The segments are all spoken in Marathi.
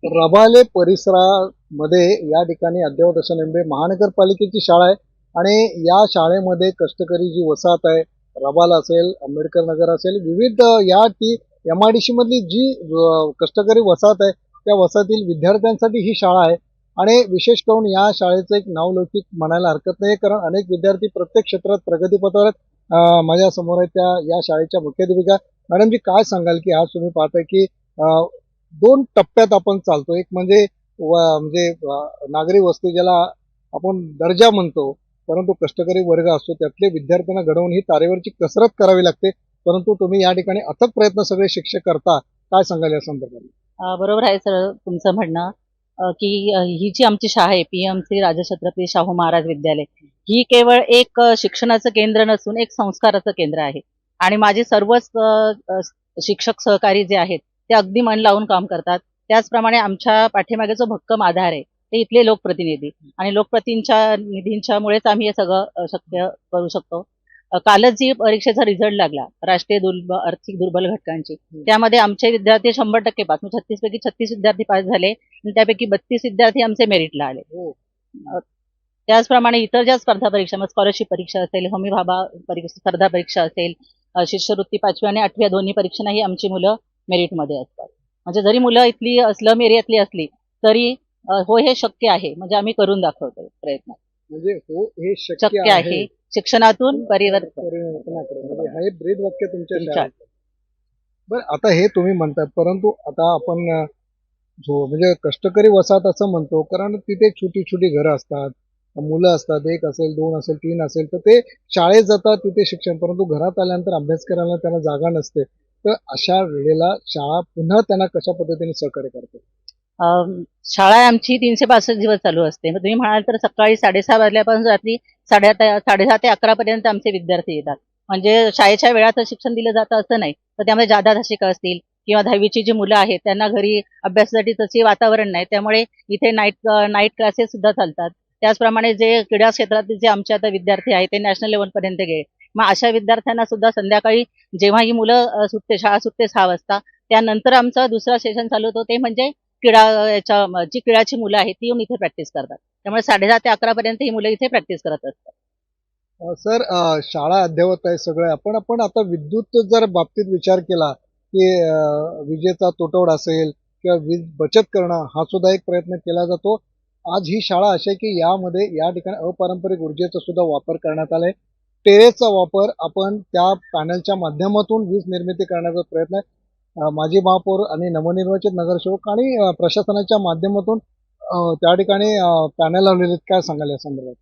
रबाले परिसरामध्ये या ठिकाणी अद्ययावत अशा नेमबे महानगरपालिकेची शाळा आहे आणि या शाळेमध्ये कष्टकरी जी वसाहत आहे, रबाल असेल, आंबेडकर नगर असेल, विविध या टी एमआयडीसी मधली जी कष्टकरी वसाहत आहे, त्या वसाहतील विद्यार्थ्यांसाठी ही शाळा आहे आणि विशेष करून या शाळेचं एक नावलौकिक म्हणायला हरकत नाही, कारण अनेक विद्यार्थी प्रत्येक क्षेत्रात प्रगतीपथावर आहेत. माझ्या समोर आहे त्या या शाळेच्या मुख्याध्यापिका. मॅडम जी, काय सांगाल की आज तुम्ही पाहताय की दोन टप्प्यात आपण चालतो. एक म्हणजे नागरी वस्ती ज्याला आपण दर्जा म्हणतो, परंतु कष्टकरी वर्ग असतो, त्यातले विद्यार्थ्यांना घडवून ही तारेवरची कसरत करावी लागते. परंतु तुम्ही या ठिकाणी अथक प्रयत्न सगळे शिक्षक करता. काय सांगाल या संदर्भात? बरोबर आहे सर तुमचं म्हणणं, की ही जी आमची शाळा आहे पीएमसी राजछत्रपती शाहू महाराज विद्यालय, ही केवळ एक शिक्षणाचं केंद्र नसून एक संस्काराचं केंद्र आहे. आणि माझे सर्वच शिक्षक सहकारी जे आहेत ते अगदी मन लावून काम करतात. त्याचप्रमाणे आमच्या पाठीमागे जो भक्कम आधार आहे ते इथले लोकप्रतिनिधी आणि लोकप्रतिनिधींच्यामुळेच आम्ही हे सगळं शक्य करू शकतो. कालच जी परीक्षेचा रिझल्ट लागला राष्ट्रीय आर्थिक दुर्बल घटकांची, त्यामध्ये आमचे विद्यार्थी 100% पास, 36 पैकी 36 विद्यार्थी पास झाले आणि त्यापैकी 32 विद्यार्थी आमचे मेरिटला आले. त्याचप्रमाणे इतर ज्या स्पर्धा परीक्षा, स्कॉलरशिप परीक्षा असेल, हमी भाभा स्पर्धा परीक्षा असेल, शिष्यवृत्ती 5वी आणि 8वी दोन्ही परीक्षांनाही आमची मुलं मेरिटमध्ये असतात. म्हणजे जरी मुलं इथली स्लम एरियातली असली तरी हो हे शक्य आहे, म्हणजे आम्ही करून दाखवतो प्रयत्न. म्हणजे हो, हे शक्य आहे शिक्षणातून परिवर्तन. म्हणजे हे ब्रीद वाक्य तुमच्या शाळेत. बरं, आता हे तुम्ही म्हणतात, परंतु आता आपण म्हणजे कष्टकरी वसाहत असं म्हणतो, कारण तिथे छोटी छोटी घरं असतात, मुलं असतात, 1 असेल, 2 असेल, 3 असेल, तर ते शाळेत जातात तिथे शिक्षण, परंतु घरात आल्यानंतर अभ्यास करायला त्यांना जागा नसते. तर अशा वेळेला शाळा पुन्हा त्यांना कशा पद्धतीने सहकार्य करते? शाळा आमची 365 दिवस चालू असते. मग तुम्ही म्हणाल तर सकाळी 6:30 वाजल्यापासून रात्री 6:30 ते 11 पर्यंत आमचे विद्यार्थी येतात. म्हणजे शाळेच्या वेळात शिक्षण दिलं जातं असं नाही, तर त्यामध्ये जादा शिक्षक असतील किंवा 10वीची जी मुलं आहेत त्यांना घरी अभ्यासासाठी तसे वातावरण नाही, त्यामुळे इथे नाईट क्लासेस सुद्धा चालतात. त्याचप्रमाणे जे क्रीडा क्षेत्रातील जे आमचे आता विद्यार्थी आहेत ते नॅशनल लेव्हलपर्यंत गेले. मग अशा विद्यार्थ्यांना सुद्धा संध्याकाळी जेव्हा ही मुलं शाळा सुटते 6 वाजता, त्यानंतर आमचं दुसरं सेशन चालू होतं, ते म्हणजे जी क्रीडाची मुलं आहेत ती येऊन इथे प्रॅक्टिस करतात. त्यामुळे 10:30 ते 11 पर्यंत ही मुलं इथे प्रॅक्टिस करत असतात. सर, शाळा अद्ययावत आहे सगळं, आपण आता विद्युत जर बाबतीत विचार केला की विजेचा तुटवडा असेल किंवा वीज बचत करणं, हा सुद्धा एक प्रयत्न केला जातो. आज ही शाळा अशी आहे की यामध्ये या ठिकाणी अपारंपरिक ऊर्जेचा सुद्धा वापर करण्यात आलाय. टेरेसचा वापर, आपण त्या पॅनलच्या माध्यमातून वीज निर्मिती करण्याचा प्रयत्न आहे. माजी महापौर आणि नवनिर्वाचित नगरसेवक आणि प्रशासनाच्या माध्यमातून त्या ठिकाणी पॅनल लावलेले आहेत. काय सांगाल या संदर्भात?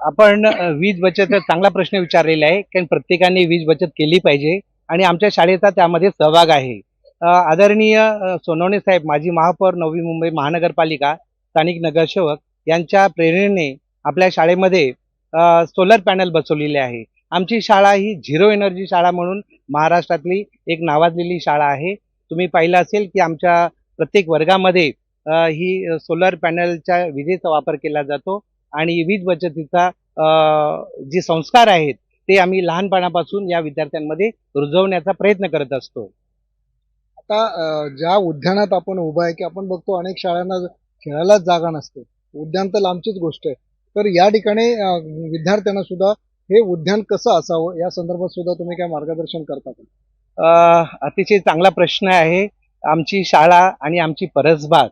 आपण वीज बचत चांगला प्रश्न विचारलेला आहे, कारण प्रत्येकाने वीज बचत केली पाहिजे आणि आमच्या शाळेचा त्यामध्ये सहभाग आहे. आदरणीय सोनवणे साहेब, माजी महापौर, नवी मुंबई महानगरपालिका, स्थानिक नगरसेवक यांच्या प्रेरणेने आपल्या शाळेमध्ये सोलर पॅनल बसवलेले आहे. आमची शाळा ही झिरो एनर्जी शाळा म्हणून महाराष्ट्रातली एक नावाजलेली शाळा आहे. तुम्ही पाहिलं असेल की आमच्या प्रत्येक वर्गामध्ये ही सोलर पॅनलच्या विजेचा वापर केला जातो आणि वीज बचतीचा जे संस्कार आहेत ते आम्ही लहानपणापासून या विद्यार्थ्यांमध्ये रुजवण्याचा प्रयत्न करत असतो. आता ज्या उद्यानात आपण उभा आहे की आपण बघतो अनेक शाळांना खेळायलाच जागा नसते, उद्यान तर लांबचीच गोष्ट आहे. तर या ठिकाणी विद्यार्थ्यांना सुद्धा हे उद्यान कसं असावं या संदर्भात सुद्धा तुम्ही काय मार्गदर्शन करता का? अतिशय चांगला प्रश्न आहे. आमची शाळा आणि आमची परसबाग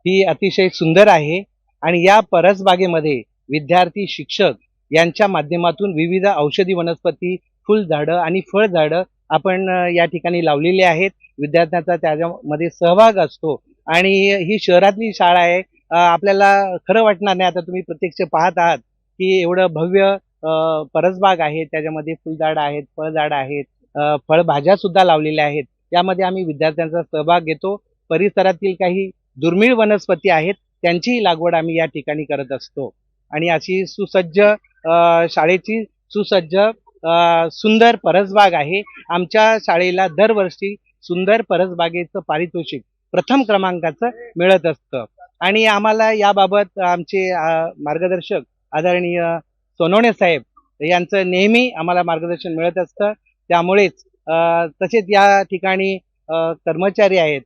ही अतिशय सुंदर आहे आणि या परसबागेमध्ये विद्यार्थी, शिक्षक यांच्या माध्यमातून विविध औषधी वनस्पती, फुलझाडं आणि फळझाडं आपण या ठिकाणी लावलेली आहेत. विद्यार्थ्यांचा त्याच्यामध्ये सहभाग असतो आणि ही शहरातली शाळा आहे. आपल्याला खरं वाटणार नाही, आता तुम्ही प्रत्यक्ष पाहत आहात की एवढं भव्य परसबाग आहे, त्याच्यामध्ये फुलझाडं आहेत, फळझाडं आहेत, फळभाज्या सुद्धा लावलेल्या आहेत. यामध्ये आम्ही विद्यार्थ्यांचा सहभाग घेतो. परिसरातील काही दुर्मिळ वनस्पती आहेत त्यांचीही लागवड आम्ही या ठिकाणी करत असतो आणि अशी सुसज्ज शाळेची सुसज्ज सुंदर परसबाग आहे. आमच्या शाळेला दरवर्षी सुंदर परसबागेचं पारितोषिक प्रथम क्रमांकाचं मिळत असतं आणि आम्हाला याबाबत आमचे मार्गदर्शक आदरणीय सोनवणे साहेब यांचं नेहमी आम्हाला मार्गदर्शन मिळत असतं. त्यामुळेच तसेच या ठिकाणी कर्मचारी आहेत,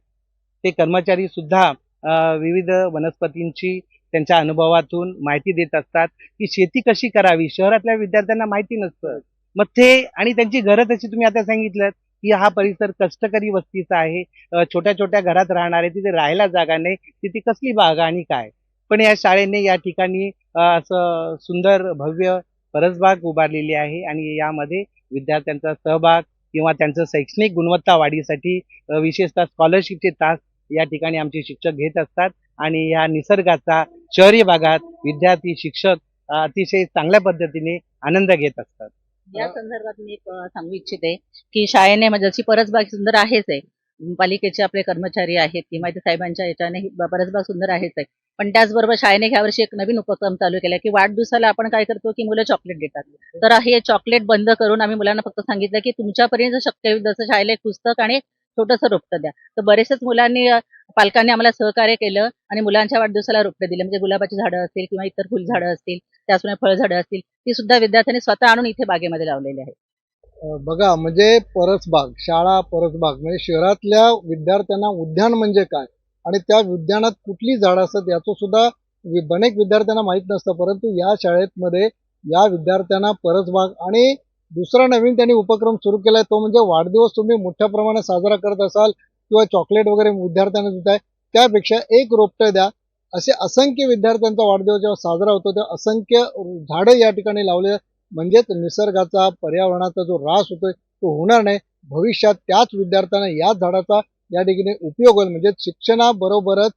ते कर्मचारी सुद्धा विविध वनस्पतींची त्यांच्या अनुभवातून माहिती देत असतात की शेती कशी करावी. शहरातल्या विद्यार्थ्यांना माहिती नसतं. मग ते आणि त्यांची घरं तशी तुम्ही आता सांगितलं की हा परिसर कष्टकरी वस्तीचा आहे. छोट्या छोट्या घरात राहणारे, तिथे राहायला जागा नाही, तिथे कसली बागा आणि काय. पण या शाळेने या ठिकाणी असं सुंदर भव्य परसबाग उभारलेली आहे आणि यामध्ये विद्यार्थ्यांचा सहभाग किंवा त्यांचं शैक्षणिक गुणवत्ता वाढीसाठी विशेषतः स्कॉलरशिपचे तास या ठिकाणी आमचे शिक्षक घेत असतात आणि या निसर्गाचा शहरी भागात विद्यार्थी शिक्षक अतिशय चांगल्या पद्धतीने आनंद घेत असतात. या संदर्भात मी एक सांगू इच्छिते की शाळेने म्हणजे जशी परसबाग सुंदर आहेच आहे, पालिकेचे आपले कर्मचारी आहेत किंवा इथे साहेबांच्या याच्याने ही परसबाग सुंदर आहेच आहे, पण त्याचबरोबर शाळेने ह्या वर्षी एक नवीन उपक्रम चालू केला की वाढदिवसाला आपण काय करतो की मुलं चॉकलेट देतात. तर हे चॉकलेट बंद करून आम्ही मुलांना फक्त सांगितलं की तुमच्यापर्यंत शक्य होईल जसं शाळेला एक पुस्तक आणि एक छोटंसं रोपटं द्या. तर बरेचसेच मुलांनी पालकांनी आम्हाला सहकार्य केलं आणि मुलांच्या वाढदिवसाला रोपटे दिले. म्हणजे गुलाबाची झाडं असतील किंवा इतर फुलझाडं असतील, त्याचप्रमाणे फळझाडं असतील, ती सुद्धा विद्यार्थ्यांनी स्वतः आणून इथे बागेमध्ये लावलेली आहेत. बघा म्हणजे परसबाग, शाळा परसबाग म्हणजे शहरातल्या विद्यार्थ्यांना उद्यान म्हणजे काय आणि त्या उद्यानात कुठली झाडं असतात याचं सुद्धा अनेक विद्यार्थ्यांना माहीत नसतं. परंतु या शाळेमध्ये या विद्यार्थ्यांना परसबाग आणि दुसरा नवीन त्यांनी उपक्रम सुरू केलाय तो म्हणजे वाढदिवस तुम्ही मोठ्या प्रमाणात साजरा करत असाल किंवा चॉकलेट वगैरे विद्यार्थ्यांना देताय त्यापेक्षा एक रोपटं द्या. असे असंख्य विद्यार्थ्यांचा वाढदिवस जेव्हा साजरा होतो तेव्हा असंख्य झाडं या ठिकाणी लावले म्हणजेच निसर्गाचा पर्यावरणाचा जो ऱ्हास होतोय तो होणार नाही. भविष्यात त्याच विद्यार्थ्यांना याच झाडाचा या ठिकाणी उपयोग होईल म्हणजे शिक्षणाबरोबरच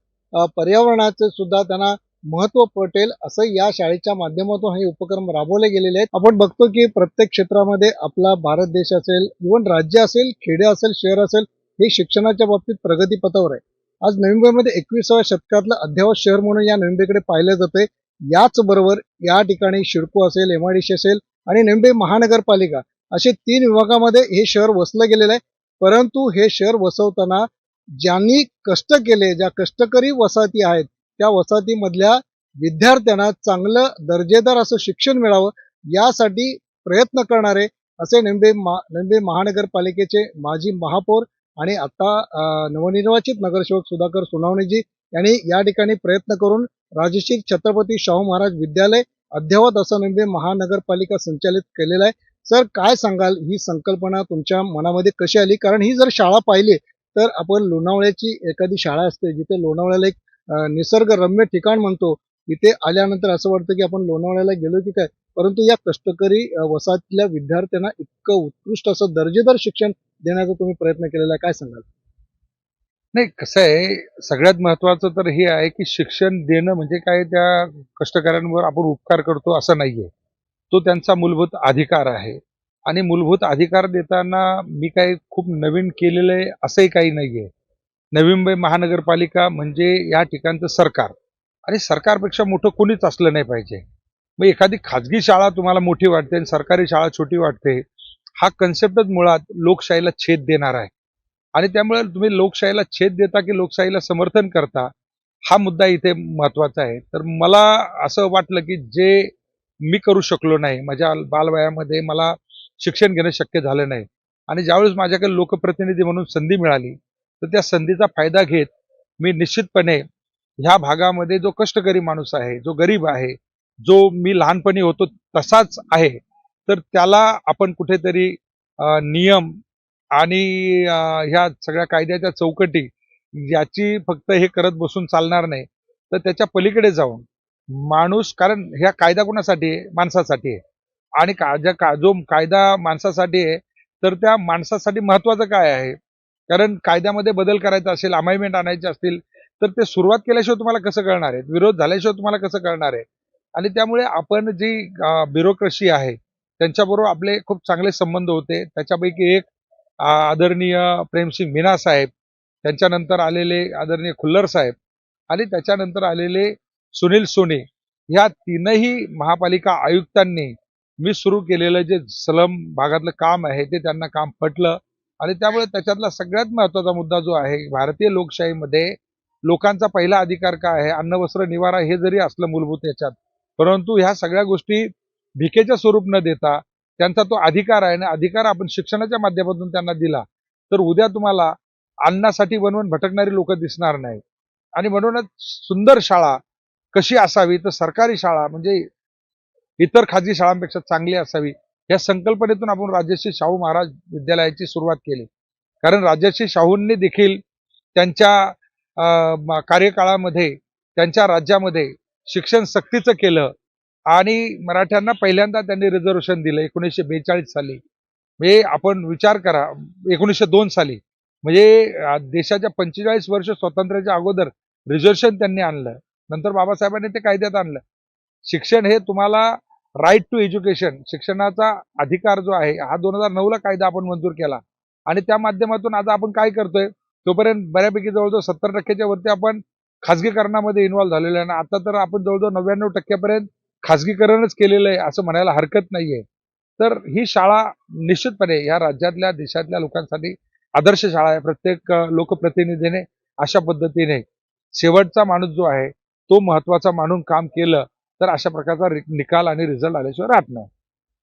पर्यावरणाचे सुद्धा त्यांना महत्व पटेल असं या शाळेच्या माध्यमातून हे उपक्रम राबवले गेलेले आहेत. आपण बघतो की प्रत्येक क्षेत्रामध्ये आपला भारत देश असेल, इव्हन राज्य असेल, खेडे असेल, शहर असेल, हे शिक्षणाच्या बाबतीत प्रगतीपथावर आहे. आज नवी मुंबईमध्ये 21व्या शतकातलं अद्ययावत शहर म्हणून या नवी मुंबईकडे पाहिलं जातंय. याचबरोबर या ठिकाणी शिडको असेल, MIDC असेल आणि नवी मुंबई महानगरपालिका असे 3 विभागामध्ये हे शहर वसलं गेलेलं आहे. परंतु हे शहर वसवताना ज्यांनी कष्ट केले, ज्या कष्टकरी वसाहती आहेत त्या वसाहतीमधल्या विद्यार्थ्यांना चांगलं दर्जेदार असं शिक्षण मिळावं यासाठी प्रयत्न करणारे असे नवी मुंबई महानगरपालिकेचे माजी महापौर आणि आता नवनिर्वाचित नगरसेवक सुधाकर सोनवणेजी यांनी या ठिकाणी प्रयत्न करून राजश्री छत्रपती शाहू महाराज विद्यालय अद्ययावत असं नवी मुंबई महानगरपालिका संचालित केलेलं आहे. सर काय सांगाल ही संकल्पना तुमच्या मनामध्ये कशी आली? कारण ही जर शाळा पाहिली तर आपण लोणावळ्याची एखादी शाळा असते जिथे लोणावळ्याला एक निसर्गरम्य ठिकाण म्हणतो. इथे आल्यानंतर असं वाटतं की आपण लोणावळ्याला गेलो की काय, परंतु या कष्टकरी वसाहतीतल्या विद्यार्थ्यांना इतकं उत्कृष्ट असं दर्जेदार शिक्षण देण्याचा तुम्ही प्रयत्न केलेला आहे, काय सांगाल? नाही, कसं आहे, सगळ्यात महत्वाचं तर हे आहे की शिक्षण देणं म्हणजे काय त्या कष्टकऱ्यांवर आपण उपकार करतो असं नाहीये. तो त्यांचा मूलभूत अधिकार आहे आणि मूलभूत अधिकार देताना मी काही खूप नवीन केलेलं आहे असंही काही नाहीये. नवी मुंबई महानगरपालिका म्हणजे या ठिकाणचं सरकार आणि सरकारपेक्षा मोठं कोणीच असलं नाही पाहिजे. मग एखादी खाजगी शाळा तुम्हाला मोठी वाटते आणि सरकारी शाळा छोटी वाटते, हा कन्सेप्टच मुळात लोकशाहीला छेद देणार आहे. आणि त्यामुळे तुम्ही लोकशाहीला छेद देता की लोकशाहीला समर्थन करता, हा मुद्दा इथे महत्वाचा आहे. तर मला असं वाटलं की जे मी करू शकलो नाही, माझ्या बालवयामध्ये मला शिक्षण घेणं शक्य झालं नाही आणि ज्यावेळेस माझ्याकडे लोकप्रतिनिधी म्हणून संधी मिळाली तर त्या संधीचा फायदा घेत मी निश्चितपणे ह्या भागामध्ये जो कष्टकरी माणूस आहे, जो गरीब आहे, जो मी लहानपणी होतो तसाच आहे, तर त्याला आपण कुठेतरी नियम आणि ह्या सगळ्या कायद्याच्या चौकटी याची फक्त हे करत बसून चालणार नाही. तर त्याच्या पलीकडे जाऊन माणूस, कारण ह्या कायदा कोणासाठी आहे? माणसासाठी आहे. आणि जो कायदा माणसासाठी आहे तर त्या माणसासाठी महत्वाचं काय आहे? कारण कायद्यामध्ये बदल करायचा असेल, अमेंडमेंट आणायचे असतील तर ते सुरुवात केल्याशिवाय तुम्हाला कसं कळणार आहे? विरोध झाल्याशिवाय तुम्हाला कसं कळणार आहे? आणि त्यामुळे आपण जी ब्युरोक्रेसी आहे त्यांच्याबरोबर आपले खूप चांगले संबंध होते. त्याच्यापैकी एक आदरणीय प्रेमसिंग मीना साहेब, त्यांच्यानंतर आलेले आदरणीय खुल्लर साहेब आणि त्याच्यानंतर आलेले सुनील सोनी, ह्या तीनही महापालिका आयुक्तांनी मी सुरू केलेलं जे स्लम भागातलं काम आहे ते त्यांना काम पटलं आणि त्यामुळे त्याच्यातला सगळ्यात महत्वाचा मुद्दा जो आहे, भारतीय लोकशाहीमध्ये लोकांचा पहिला अधिकार काय आहे? अन्न, वस्त्र, निवारा हे जरी असलं मूलभूत याच्यात, परंतु ह्या सगळ्या गोष्टी भिकेच्या स्वरूप न देता त्यांचा तो अधिकार आहे ना, अधिकार आपण शिक्षणाच्या माध्यमातून त्यांना दिला तर उद्या तुम्हाला अन्नासाठी बनवून भटकणारी लोक दिसणार नाही. आणि म्हणूनच सुंदर शाळा कशी असावी, तर सरकारी शाळा म्हणजे इतर खाजगी शाळांपेक्षा चांगली असावी या संकल्पनेतून आपण राजर्षी शाहू महाराज विद्यालयाची सुरुवात केली. कारण राजर्षी शाहूंनी देखील त्यांच्या कार्यकाळामध्ये त्यांच्या राज्यामध्ये शिक्षण सक्तीचं केलं आणि मराठ्यांना पहिल्यांदा त्यांनी रिझर्वेशन दिलं 1942 साली. म्हणजे आपण विचार करा, 1902 साली म्हणजे देशाच्या 45 वर्ष स्वातंत्र्याच्या अगोदर रिझर्वेशन त्यांनी आणलं. नंतर बाबासाहेबांनी ते कायद्यात आणलं. शिक्षण हे तुम्हाला राईट टू एज्युकेशन, शिक्षणाचा अधिकार जो आहे हा 2009 ला कायदा आपण मंजूर केला आणि त्या माध्यमातून आता आपण काय करतोय, तोपर्यंत बऱ्यापैकी जवळजवळ 70% वरती आपण खाजगीकरणामध्ये इन्व्हॉल्व्ह झालेलो आहे. आता तर आपण जवळजवळ 99% पर्यंत खाजगीकरणच केलेलं आहे असं म्हणायला हरकत नाहीये. तर ही शाळा निश्चितपणे या राज्यातल्या देशातल्या लोकांसाठी आदर्श शाळा आहे. प्रत्येक लोकप्रतिनिधीने अशा पद्धतीने शेवटचा माणूस जो आहे तो महत्वाचा मानून काम केलं तर अशा प्रकारचा निकाल आणि रिझल्ट आल्याशिवाय राहत नाही.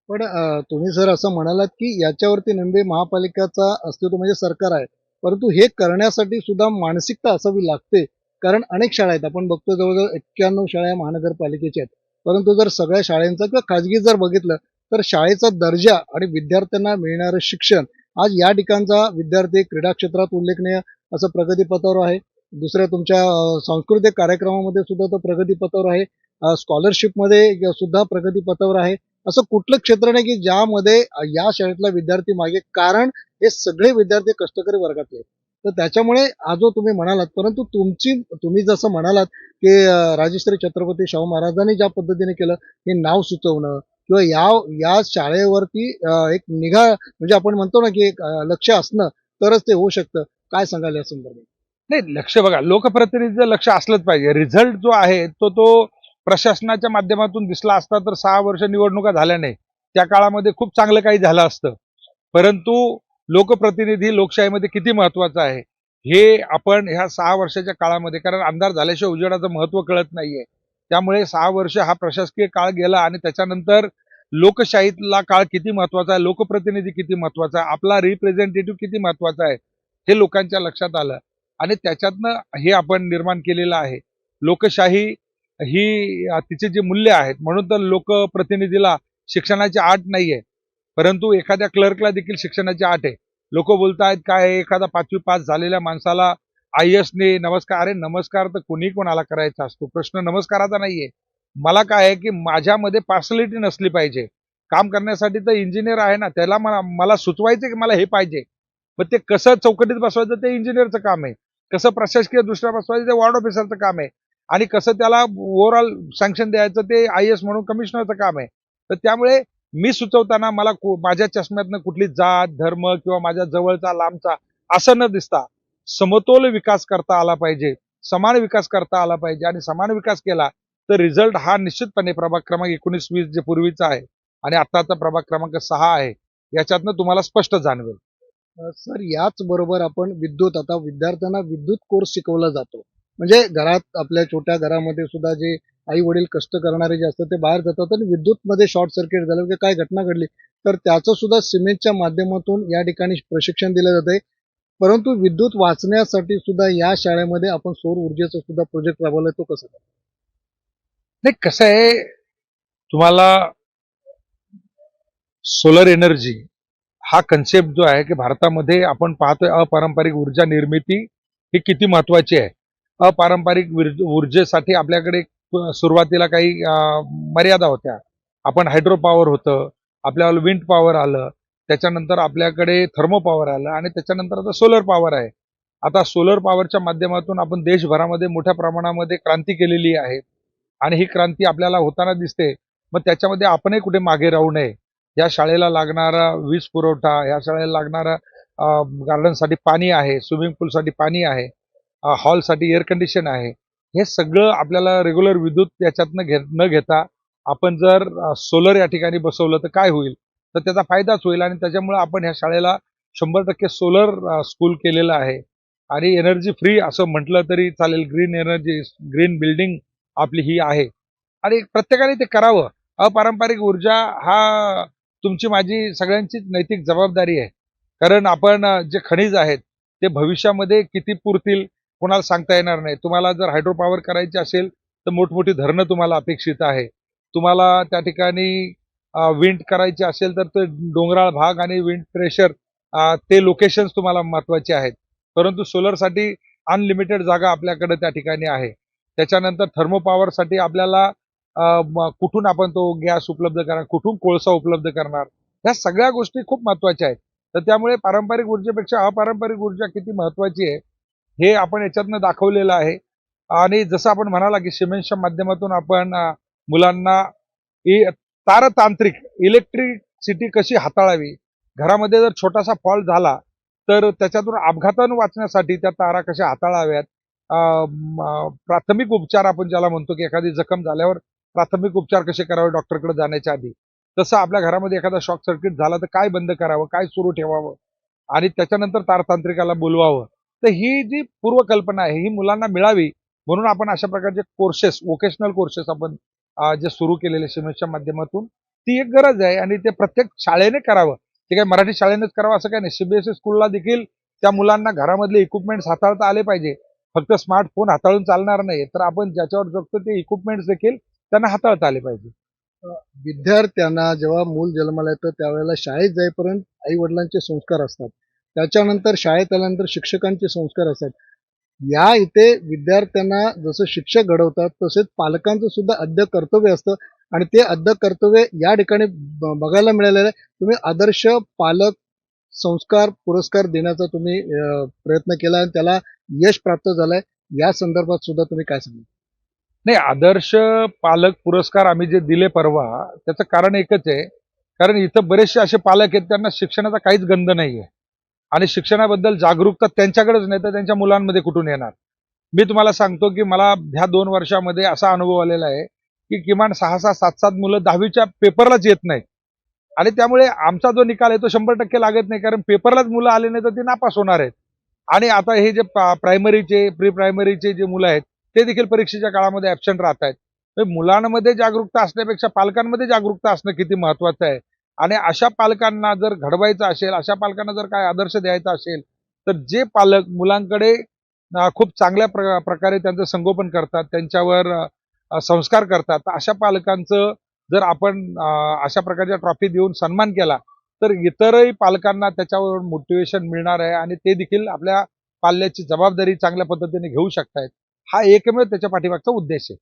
पण तुम्ही सर असं म्हणालात की याच्यावरती नेमबे महापालिकेचा अस्तित्व म्हणजे सरकार आहे, परंतु हे करण्यासाठी सुद्धा मानसिकता असावी लागते. कारण अनेक शाळा आहेत, आपण बघतो जवळजवळ 91 शाळा या महानगरपालिकेच्या आहेत. परंतु जर सगळ्या शाळांचा किंवा खाजगी जर बघितलं तर शाळेचा दर्जा आणि विद्यार्थ्यांना मिळणारं शिक्षण आज या ठिकाणचा विद्यार्थी क्रीडा क्षेत्रात उल्लेखनीय असं प्रगतीपथावर आहे. दुसऱ्या तुमच्या सांस्कृतिक कार्यक्रमामध्ये सुद्धा तो प्रगतीपथावर आहे. स्कॉलरशिपमध्ये सुद्धा प्रगतीपथावर आहे. असं कुठलं क्षेत्र नाही की ज्यामध्ये या शाळेतला विद्यार्थी मागे, कारण हे सगळे विद्यार्थी कष्टकरी वर्गातले. तर त्याच्यामुळे हा जो तुम्ही म्हणालात, परंतु तुम्ही जसं म्हणालात की राजश्री छत्रपती शाहू महाराजांनी ज्या पद्धतीने केलं हे नाव सुचवणं किंवा या शाळेवरती एक निगा म्हणजे आपण म्हणतो ना की एक लक्ष असणं तरच ते होऊ शकतं. काय सांगाल या संदर्भात? नाही, लक्ष बघा, लोकप्रतिनिधीचं लक्ष असलंच पाहिजे. रिझल्ट जो आहे तो प्रशासनाच्या माध्यमातून दिसला असता तर 6 वर्ष निवडणुका झाल्या नाही, त्या काळामध्ये खूप चांगलं काही झालं असतं. परंतु लोकप्रतिनिधी लोकशाहीमध्ये किती महत्वाचं आहे हे आपण ह्या 6 वर्षाच्या काळामध्ये, कारण अंधार झाल्याशिवाय उजेडाचं महत्व कळत नाहीये, त्यामुळे 6 वर्ष हा प्रशासकीय काळ गेला आणि त्याच्यानंतर लोकशाहीतला काळ किती महत्वाचा आहे, लोकप्रतिनिधी किती महत्वाचा आहे, आपला रिप्रेझेंटेटिव्ह किती महत्वाचा आहे हे लोकांच्या लक्षात आलं आणि त्याच्यातनं हे आपण निर्माण केलेलं आहे. लोकशाही ही तिचे जे मूल्य आहेत, म्हणून तर लोकप्रतिनिधीला शिक्षणाची आट नाहीये, परंतु एखाद्या क्लर्कला देखील शिक्षणाची आट आहे. लोक बोलतायत काय, एखादा 5वी पास झालेल्या माणसाला IAS ने नमस्कार. अरे नमस्कार तर कोणी कोणाला करायचा असतो, प्रश्न नमस्काराचा नाहीये. मला काय आहे की माझ्यामध्ये पार्सलिटी नसली पाहिजे. काम करण्यासाठी तर इंजिनियर आहे ना, त्याला मला सुचवायचं की मला हे पाहिजे, मग ते कसं चौकटीत बसवायचं ते इंजिनियरचं काम आहे, कसं प्रशासकीय दृष्ट्या बसवायचं ते वॉर्ड ऑफिसरचं काम आहे आणि कसं त्याला ओव्हरऑल सँक्शन द्यायचं ते IAS म्हणून कमिशनरचं काम आहे. तर त्यामुळे मी सुचवताना मला माझ्या चष्म्यातनं कुठली जात, धर्म किंवा माझ्या जवळचा लांबचा असं न दिसता समतोल विकास करता आला पाहिजे, समान विकास करता आला पाहिजे आणि समान विकास केला तर रिझल्ट हा निश्चितपणे प्रभाग क्रमांक 19-20 जे पूर्वीचा आहे आणि आताचा प्रभाग क्रमांक 6 आहे याच्यातनं तुम्हाला स्पष्ट जाणवेल. सर याच बरोबर आपण विद्युत, आता विद्यार्थ्यांना विद्युत कोर्स शिकवला जातो. म्हणजे घरात आपल्या छोट्या घरामध्ये सुद्धा जे आई वडील कष्ट करणारे जे असतात ते बाहेर जातात आणि विद्युत मध्ये शॉर्ट सर्किट झालं की काय घटना घडली तर त्याचं सुद्धा सिमेंटच्या माध्यमातून या ठिकाणी प्रशिक्षण दिलं जाते. परंतु विद्युत वाचण्यासाठी सुद्धा या शाळेमध्ये आपण सौर ऊर्जेचा सुद्धा प्रोजेक्ट राबवलाय, तो कसं? नाही, कसं आहे, तुम्हाला सोलर एनर्जी हा कन्सेप्ट जो आहे की भारतामध्ये आपण पाहतोय अपारंपरिक ऊर्जा निर्मिती ही किती महत्वाची आहे. अपारंपरिक ऊर्जेसाठी आपल्याकडे सुरुवातीला काही मर्यादा होत्या. आपण हायड्रो पॉवर होतं, आपल्याला विंड पॉवर आलं, त्याच्यानंतर आपल्याकडे थर्मो पॉवर आलं आणि त्याच्यानंतर आता सोलर पॉवर आहे. आता सोलर पॉवरच्या माध्यमातून आपण देशभरामध्ये मोठ्या प्रमाणामध्ये क्रांती केलेली आहे आणि ही क्रांती आपल्याला होताना दिसते. मग त्याच्यामध्ये आपणही कुठे मागे राहू नये. या शाळेला लागणारा वीज पुरवठा, या शाळेला लागणारा गार्डनसाठी पाणी आहे, स्विमिंग पूलसाठी पाणी आहे, हॉलसाठी एअर कंडिशन आहे, हे सगळं आपल्याला रेग्युलर विद्युत याच्यातनं न घेता आपण जर सोलर या ठिकाणी बसवलं तर काय होईल, तर त्याचा फायदाच होईल आणि त्याच्यामुळे आपण ह्या शाळेला 100% सोलर स्कूल केलेलं आहे आणि एनर्जी फ्री असं म्हटलं तरी चालेल. ग्रीन एनर्जी, ग्रीन बिल्डिंग आपली ही आहे आणि प्रत्येकाने ते करावं. अपारंपरिक ऊर्जा हा तुमची माझी सगळ्यांचीच नैतिक जबाबदारी आहे, कारण आपण जे खनिज आहेत ते भविष्यामध्ये किती पुरतील कोणाला सांगता येणार नाही. तुम्हाला जर हायड्रो पॉवर करायची असेल तर मोठमोठी धरणं तुम्हाला अपेक्षित आहे. तुम्हाला त्या ठिकाणी विंड करायची असेल तर ते डोंगराळ भाग आणि विंड प्रेशर ते लोकेशन्स तुम्हाला महत्वाचे आहेत. परंतु सोलरसाठी अनलिमिटेड जागा आपल्याकडे त्या ठिकाणी आहे. त्याच्यानंतर थर्मो पॉवरसाठी आपल्याला कुठून आपण तो गॅस उपलब्ध करणार, कुठून कोळसा उपलब्ध करणार, ह्या सगळ्या गोष्टी खूप महत्वाच्या आहेत. तर त्यामुळे पारंपरिक ऊर्जेपेक्षा अपारंपरिक ऊर्जा किती महत्वाची आहे हे आपण याच्यातनं दाखवलेलं आहे. आणि जसं आपण म्हणाला की सिमेंटच्या माध्यमातून आपण मुलांना तारतांत्रिक इलेक्ट्रिसिटी कशी हाताळावी, घरामध्ये जर छोटासा फॉल्ट झाला तर त्याच्यातून अपघातानं वाचण्यासाठी त्या तारा कशा हाताळाव्यात, प्राथमिक उपचार आपण ज्याला म्हणतो की एखादी जखम झाल्यावर प्राथमिक उपचार कसे करावे डॉक्टरकडे जाण्याच्या आधी, तसं आपल्या घरामध्ये एखादा शॉर्ट सर्किट झाला तर काय बंद करावं, काय सुरू ठेवावं आणि त्याच्यानंतर तारतांत्रिकाला बोलवावं. तर ही जी पूर्वकल्पना आहे ही मुलांना मिळावी म्हणून आपण अशा प्रकारचे कोर्सेस, वोकेशनल कोर्सेस आपण जे सुरू केलेले सिमेंटच्या माध्यमातून, ती एक गरज आहे आणि ते प्रत्येक शाळेने करावं. ते काय मराठी शाळेनेच करावं असं काय नाही. सीबीएसई स्कूलला देखील त्या मुलांना घरामधले इक्विपमेंट्स हाताळता आले पाहिजे. फक्त स्मार्टफोन हाताळून चालणार नाही, तर आपण ज्याच्यावर जगतो ते इक्विपमेंट्स देखील त्यांना हाताळता आले पाहिजे. विद्यार्थ्यांना जेव्हा मूल जन्माला येतं त्यावेळेला शाळेत जाईपर्यंत आई वडिलांचे संस्कार असतात, त्याच्यानंतर शाळेत आल्यानंतर शिक्षकांचे संस्कार असतात. या इथे विद्यार्थ्यांना जसं शिक्षक घडवतात तसेच पालकांचं सुद्धा अद्य कर्तव्य असतं आणि ते अद्य कर्तव्य या ठिकाणी बघायला मिळालेलं आहे. तुम्ही आदर्श पालक संस्कार पुरस्कार देण्याचा तुम्ही प्रयत्न केला आणि त्याला यश प्राप्त झालंय. या संदर्भात सुद्धा तुम्ही काय सांगा? नाही, आदर्श पालक पुरस्कार आम्ही जे दिले परवा, त्याचं कारण एकच आहे. कारण इथं बरेचसे असे पालक आहेत त्यांना शिक्षणाचा काहीच गंध नाहीये आणि शिक्षणाबद्दल जागरूकता त्यांच्याकडेच नाही तर त्यांच्या मुलांमध्ये कुठून येणार. मी तुम्हाला सांगतो की मला ह्या 2 वर्षामध्ये असा अनुभव आलेला आहे की किमान 6-6, 7-7 मुलं 10वीच्या पेपरलाच येत नाहीत आणि त्यामुळे आमचा जो निकाल आहे तो 100% लागत नाही, कारण पेपरलाच मुलं आले नाही तर ते नापास होणार आहेत. आणि आता हे जे प्रायमरीचे, प्री प्रायमरीचे जे मुलं आहेत ते देखील परीक्षेच्या काळामध्ये ऍबसेंट राहत आहेत. मुलांमध्ये जागरूकता असण्यापेक्षा पालकांमध्ये जागरूकता असणं किती महत्वाचं आहे. आणि अशा पालकांना जर घडवायचं असेल, अशा पालकांना जर काय आदर्श द्यायचा असेल, तर जे पालक मुलांकडे खूप चांगल्या प्रकारे त्यांचं संगोपन करतात, त्यांच्यावर संस्कार करतात, तर अशा पालकांचं जर आपण अशा प्रकारच्या ट्रॉफी देऊन सन्मान केला तर इतरही पालकांना त्याच्यावर मोटिवेशन मिळणार आहे आणि ते देखील आपल्या पाल्याची जबाबदारी चांगल्या पद्धतीने घेऊ शकतायत. हा एकमेव त्याच्या पाठीमागचा उद्देश आहे.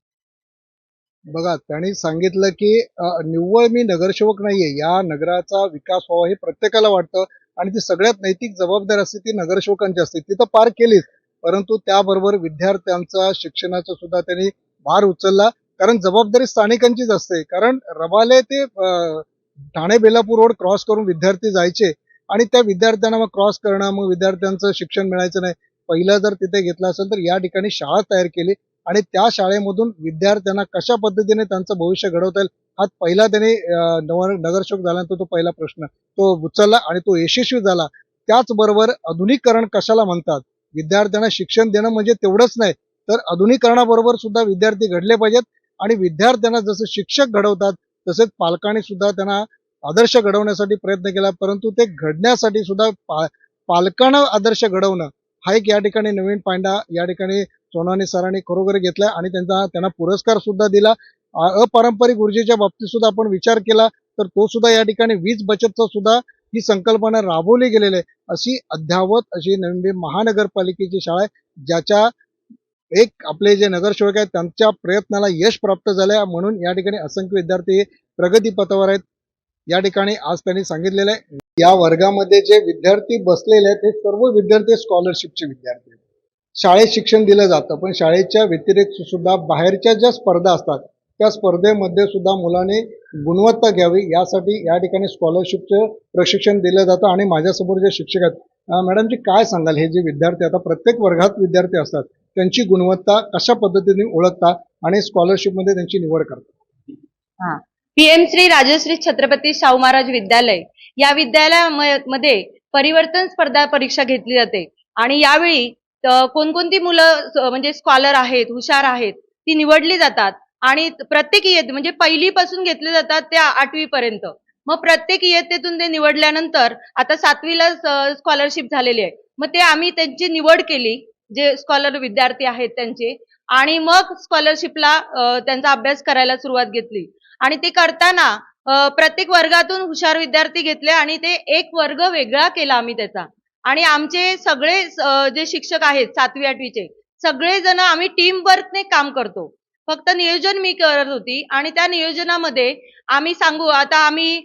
बघा, त्यांनी सांगितलं की निव्वळ मी नगरसेवक नाहीये, या नगराचा विकास व्हावा हे प्रत्येकाला वाटतं आणि ती सगळ्यात नैतिक जबाबदारी असते ती नगरसेवकांची असते. ती तर पार केलीच, परंतु त्याबरोबर विद्यार्थ्यांचा शिक्षणाचा सुद्धा त्यांनी भार उचलला, कारण जबाबदारी स्थानिकांचीच असते. कारण रबाले ते ठाणे बेलापूर रोड क्रॉस करून विद्यार्थी जायचे आणि त्या विद्यार्थ्यांना मग क्रॉस करणं, मग विद्यार्थ्यांचं शिक्षण मिळायचं नाही. पहिलं जर तिथे घेतलं असेल तर या ठिकाणी शाळा तयार केली आणि त्या शाळेमधून विद्यार्थ्यांना कशा पद्धतीने त्यांचं भविष्य घडवता येईल हा पहिला त्यांनी नगरसेवक झाल्यानंतर तो पहिला प्रश्न तो उचलला आणि तो यशस्वी झाला. त्याचबरोबर आधुनिकीकरण कशाला म्हणतात, विद्यार्थ्यांना शिक्षण देणं म्हणजे तेवढंच नाही तर आधुनिकीकरणाबरोबर सुद्धा विद्यार्थी घडले पाहिजेत आणि विद्यार्थ्यांना जसं शिक्षक घडवतात तसेच पालकांनी सुद्धा त्यांना आदर्श घडवण्यासाठी प्रयत्न केला, परंतु ते घडण्यासाठी सुद्धा पालकांना आदर्श घडवणं हा एक या ठिकाणी नवीन पायंडा या ठिकाणी सोनाने सरांनी खरोखर घेतला आणि त्यांना पुरस्कार सुद्धा दिला. अपारंपरिक ऊर्जेच्या बाबतीत सुद्धा आपण विचार केला तर तो सुद्धा या ठिकाणी वीज बचतचा सुद्धा ही संकल्पना राबवली गेलेली आहे. अशी अद्यावत अशी नवी महानगरपालिकेची शाळा आहे ज्याच्या एक आपले जे नगरसेवक आहेत त्यांच्या प्रयत्नाला यश प्राप्त झालंय म्हणून या ठिकाणी असंख्य विद्यार्थी प्रगती पथावर आहेत. या ठिकाणी आज त्यांनी सांगितलेलं आहे या वर्गामध्ये जे विद्यार्थी बसलेले आहेत ते सर्व विद्यार्थी स्कॉलरशिपचे विद्यार्थी आहेत. शाळेत शिक्षण दिलं जातं पण शाळेच्या व्यतिरिक्त सुद्धा बाहेरच्या ज्या स्पर्धा असतात त्या स्पर्धेमध्ये सुद्धा मुलांनी गुणवत्ता घ्यावी यासाठी या ठिकाणी स्कॉलरशिपचं प्रशिक्षण दिलं जातं. आणि माझ्यासमोर जे शिक्षक आहेत, मॅडमजी काय सांगाल, हे जे विद्यार्थी आता प्रत्येक वर्गात विद्यार्थी असतात त्यांची गुणवत्ता कशा पद्धतीने ओळखता आणि स्कॉलरशिपमध्ये त्यांची निवड करता? पीएम श्री राजश्री छत्रपती शाहू महाराज विद्यालय या विद्यालयामध्ये परिवर्तन स्पर्धा परीक्षा घेतली जाते आणि यावेळी कोणकोणती मुलं म्हणजे स्कॉलर आहेत, हुशार आहेत ती निवडली जातात आणि प्रत्येक इयत्ते म्हणजे पहिलीपासून घेतले जातात त्या 8वी पर्यंत. मग प्रत्येक इयत्तेतून ते निवडल्यानंतर आता 7वीला स्कॉलरशिप झालेली आहे. मग ते आम्ही त्यांची निवड केली जे स्कॉलर विद्यार्थी आहेत त्यांचे, आणि मग स्कॉलरशिपला त्यांचा अभ्यास करायला सुरुवात घेतली. आणि ते करताना प्रत्येक वर्गातून हुशार विद्यार्थी घेतले आणि ते एक वर्ग वेगळा केला आम्ही त्याचा. आणि आमचे सगळे जे शिक्षक आहेत 7वी 8वीचे सगळेजण आम्ही टीम वर्कने काम करतो. फक्त नियोजन मी करत होती आणि त्या नियोजनामध्ये आम्ही सांगू आता आम्ही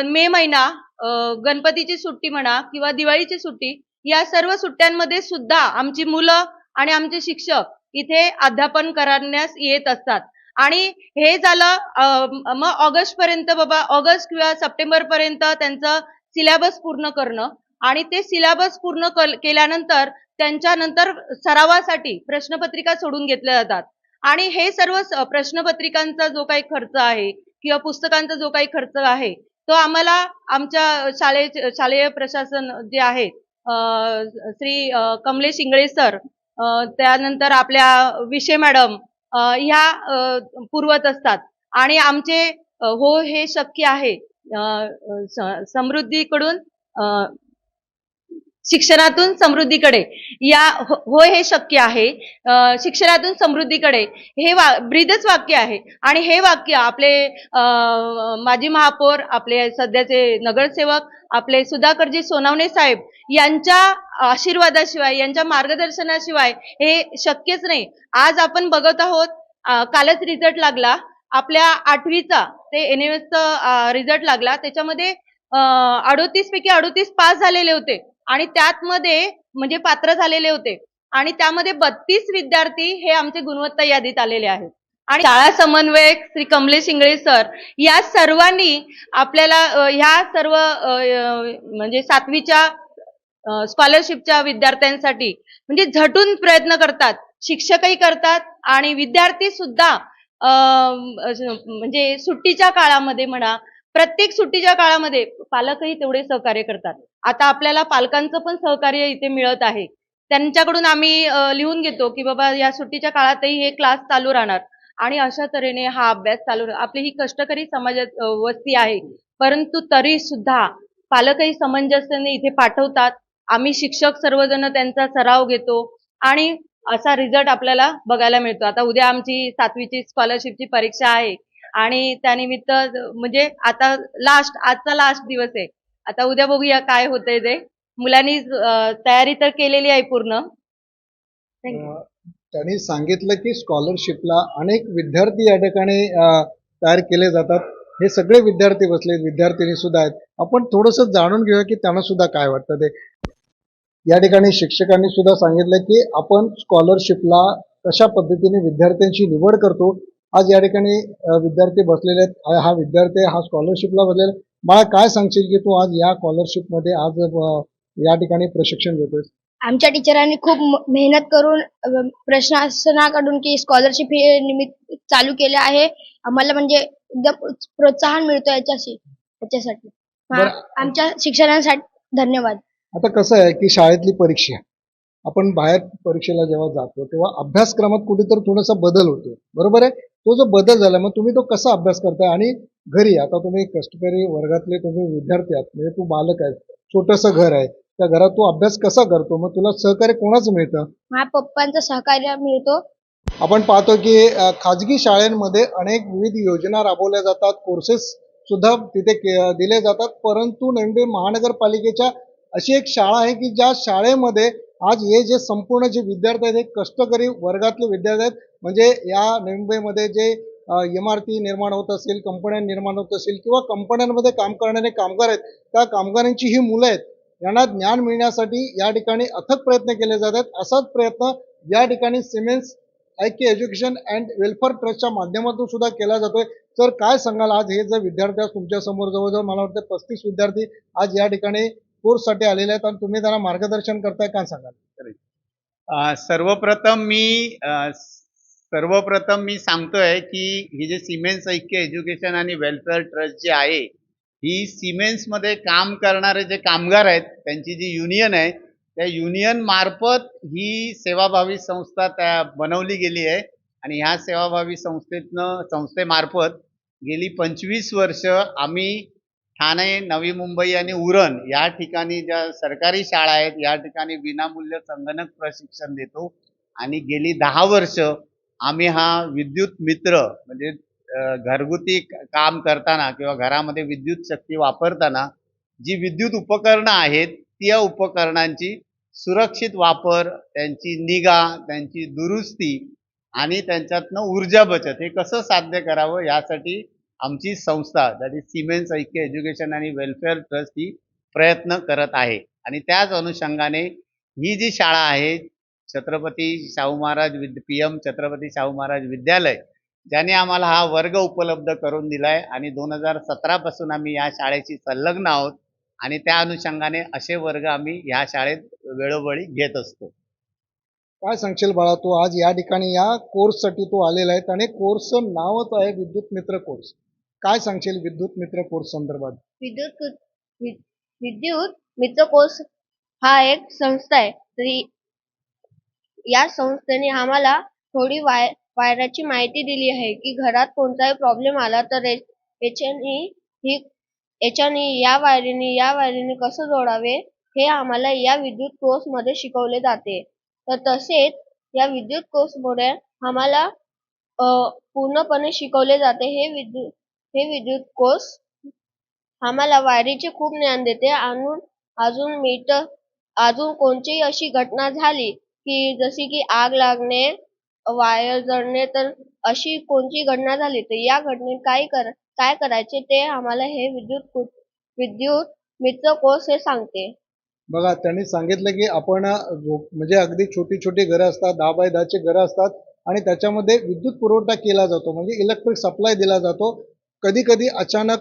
मे महिना, गणपतीची सुट्टी म्हणा किंवा दिवाळीची सुट्टी, या सर्व सुट्ट्यांमध्ये सुद्धा आमची मुलं आणि आमचे शिक्षक इथे अध्यापन करण्यास येत असतात. आणि हे झालं मग ऑगस्ट पर्यंत, बाबा ऑगस्ट किंवा सप्टेंबर पर्यंत त्यांचं सिलेबस पूर्ण करणं, आणि ते सिलेबस पूर्ण केल्यानंतर त्यांच्यानंतर सरावासाठी प्रश्नपत्रिका सोडून घेतल्या जातात. आणि हे सर्व प्रश्नपत्रिकांचा जो काही खर्च आहे किंवा पुस्तकांचा जो काही खर्च आहे तो आम्हाला आमच्या शालेय प्रशासन जे आहे श्री कमलेश इंगळे सर, त्यानंतर आपल्या विषय मॅडम ह्या पुरवत असतात. आणि आमचे हो हे शक्य आहे समृद्धीकडून शिक्षणातून समृद्धीकडे, या हो हे शक्य आहे शिक्षणातून समृद्धीकडे, हे ब्रीदच वाक्य आहे. आणि हे वाक्य आपले माजी महापौर, आपले सध्याचे नगरसेवक, आपले सुधाकरजी सोनावणे साहेब यांच्या आशीर्वादाशिवाय, यांच्या मार्गदर्शनाशिवाय हे शक्यच नाही. आज आपण बघत आहोत, कालच रिझल्ट लागला आपल्या 8वीचा, ते NMSचा रिझल्ट लागला. त्याच्यामध्ये 38 पैकी 38 पास झालेले होते आणि त्यातमध्ये म्हणजे पात्र झालेले होते, आणि त्यामध्ये 32 विद्यार्थी हे आमचे गुणवत्ता यादीत आलेले आहेत. आणि शाळा समन्वयक श्री कमलेश इंगळे सर या सर्वांनी आपल्याला ह्या सर्व म्हणजे 7वीच्या स्कॉलरशिपच्या विद्यार्थ्यांसाठी म्हणजे झटून प्रयत्न करतात, शिक्षकही करतात आणि विद्यार्थी सुद्धा म्हणजे सुट्टीच्या काळामध्ये म्हणा, प्रत्येक सुट्टीच्या काळामध्ये पालकही तेवढे सहकार्य करतात. आता आपल्याला पालकांचं पण सहकार्य इथे मिळत आहे. त्यांच्याकडून आम्ही लिहून घेतो की बाबा या सुट्टीच्या काळातही हे क्लास चालू राहणार, आणि अशा तऱ्हेने हा अभ्यास चालू राहणार. आपली ही कष्टकरी समाजात वस्ती आहे, परंतु तरी सुद्धा पालकही समंजस्याने इथे पाठवतात. आम्ही शिक्षक सर्वजण त्यांचा सराव घेतो आणि असा रिझल्ट आपल्याला बघायला मिळतो. आता उद्या आमची 7वीची स्कॉलरशिपची परीक्षा आहे आणि त्यानिमित्त म्हणजे आता आजचा लास्ट दिवस आहे. आता उद्या बघूया काय होतंय ते. मुलांनी तयारी तर केलेली आहे पूर्ण. त्यांनी सांगितलं की स्कॉलरशिपला अनेक विद्यार्थी या ठिकाणी तयार केले जातात. हे सगळे विद्यार्थी बसले, विद्यार्थिनी सुद्धा आहेत. आपण थोडंसं जाणून घेऊया की त्यांना सुद्धा काय वाटतं ते. या ठिकाणी शिक्षकांनी सुद्धा सांगितलं की आपण स्कॉलरशिपला कशा पद्धतीने विद्यार्थ्यांची निवड करतो. आज या ठिकाणी विद्यार्थी बसलेले आहेत. हा विद्यार्थी हा स्कॉलरशिपला बसलेला. मला काय सांगशील की तू आज या स्कॉलरशिपमध्ये आज या ठिकाणी प्रशिक्षण घेतोय? आमच्या टीचरांनी खूप मेहनत करून प्रशासनाकडून की स्कॉलरशिप हे निमित्त चालू केले आहे. आम्हाला म्हणजे एकदम प्रोत्साहन मिळतो याच्यासाठी. आमच्या शिक्षणासाठी धन्यवाद. आता कसं आहे की शाळेतली परीक्षा, आपण बाहेर परीक्षेला जेव्हा जातो तेव्हा अभ्यासक्रमात कुठेतरी थोडासा बदल होतो, बरोबर आहे? तो जो बदल झाला, मग तुम्ही तो कसा अभ्यास करताय? आणि घरी आता तुम्ही कष्टकरी वर्गातले तुम्ही विद्यार्थी आहात, म्हणजे तू बालक आहे, छोटंसं घर आहे, त्या घरात तू अभ्यास कसा करतो? मग तुला सहकार्य कोणाचं मिळतं? माझ्या पप्पांचं सहकार्य मिळतो. आपण पाहतो की खाजगी शाळांमध्ये अनेक विविध योजना राबवल्या जातात, कोर्सेस सुद्धा तिथे दिले जातात, परंतु नवी महानगरपालिकेच्या अशी एक शाळा आहे की ज्या शाळेमध्ये आज हे जे संपूर्ण जे विद्यार्थी आहेत हे कष्टकरी वर्गातले विद्यार्थी आहेत. म्हणजे या नवी मुंबईमध्ये जे इमारती निर्माण होत असेल, कंपन्या निर्माण होत असेल किंवा कंपन्यांमध्ये काम करणारे कामगार आहेत, त्या कामगारांची ही मुलं आहेत. यांना ज्ञान मिळण्यासाठी या ठिकाणी अथक प्रयत्न केले जातात. असाच प्रयत्न या ठिकाणी सिमेन्स ऐक्य एज्युकेशन अँड वेलफेअर ट्रस्टच्या माध्यमातून सुद्धा केला जातोय. तर काय सांगाल, आज हे जे विद्यार्थी आज तुमच्या समोर जवळजवळ मला वाटतं 35 विद्यार्थी आज या ठिकाणी कोर्ससाठी आलेले आहेत आणि तुम्ही त्यांना मार्गदर्शन करताय, काय सांगाल? सर्वप्रथम मी सांगतोय की ही जे सिमेन्स ऐक्य एज्युकेशन आणि वेलफेअर ट्रस्ट जी आहे, ही सिमेन्समध्ये काम करणारे जे कामगार आहेत त्यांची जी युनियन आहे, त्या युनियन मार्फत ही सेवाभावी संस्था बनवली गेली आहे. आणि ह्या सेवाभावी संस्थेमार्फत गेली 25 वर्ष आम्ही ठाणे, नवी मुंबई आणि उरण या ठिकाणी ज्या सरकारी शाळा आहेत या ठिकाणी विनामूल्य संगणक प्रशिक्षण देतो आणि गेली 10 वर्ष आम्ही हा विद्युत मित्र म्हणजे घरगुती काम करताना किंवा घरामध्ये विद्युत शक्ती वापरताना जी विद्युत उपकरणं आहेत त्या उपकरणांची सुरक्षित वापर, त्यांची निगा, त्यांची दुरुस्ती आणि त्यांच्यातनं ऊर्जा बचत हे कसं साध्य करावं यासाठी आमची संस्था दॅट इज सिमेन्स ऐक्य एज्युकेशन आणि वेलफेअर ट्रस्ट ही प्रयत्न करत आहे. आणि त्याच अनुषंगाने ही जी शाळा आहे छत्रपती शाहू महाराज PM छत्रपती शाहू महाराज विद्यालय ज्याने आम्हाला हा वर्ग उपलब्ध करून दिलाय आणि 2017 पासून आम्ही या शाळेशी संलग्न आहोत आणि त्या अनुषंगाने असे वर्ग आम्ही या शाळेत वेळोवेळी घेत असतो. काय सांगशील बाळा, तू आज या ठिकाणी या कोर्ससाठी तू आलेला आहे आणि कोर्सचं नावच आहे विद्युत मित्र कोर्स. काय सांगशील विद्युत मित्र कोर्स संदर्भात? विद्युत मित्र कोर्स हा एक संस्था आहे. तरी या संस्थेने आम्हाला थोडी वायराची माहिती दिली आहे की घरात कोणताही प्रॉब्लेम आला तर याच्याने या वायरीने कसं जोडावे हे आम्हाला या विद्युत कोर्स मध्ये शिकवले जाते. तर तसेच या विद्युत कोर्समुळे आम्हाला पूर्णपणे शिकवले जाते. हे विद्युत कोर्स आम्हाला वायरीचे खूप ज्ञान देते. अजून कोणतीही अशी घटना झाली की जशी की आग लागणे, वायर जळणे, तर अशी कोणती घटना झाली तर या घटनेत काय करायचे ते आम्हाला हे विद्युत मित्र कोर्स हे सांगते. बघा, त्यांनी सांगितलं की आपण म्हणजे अगदी छोटी छोटी घरं असतात, 10 बाय 10ची घरं असतात आणि त्याच्यामध्ये विद्युत पुरवठा केला जातो म्हणजे इलेक्ट्रिक सप्लाय दिला जातो. कधी कधी अचानक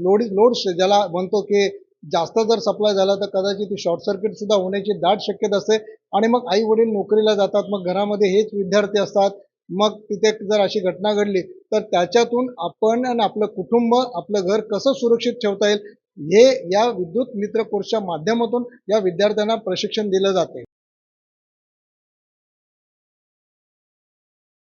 लोड ज्याला म्हणतो की जास्त जर सप्लाय झाला तर कदाचित ती शॉर्ट सर्किट सुद्धा होण्याची दाट शक्यता असते आणि मग आई वडील नोकरीला जातात, मग घरामध्ये हेच विद्यार्थी असतात. मग तिथे जर अशी घटना घडली तर त्याच्यातून आपण आणि आपलं कुटुंब, आपलं घर कसं सुरक्षित ठेवता येईल हे या विद्युत मित्र कोर्सच्या माध्यमातून या विद्यार्थ्यांना प्रशिक्षण दिलं जाते.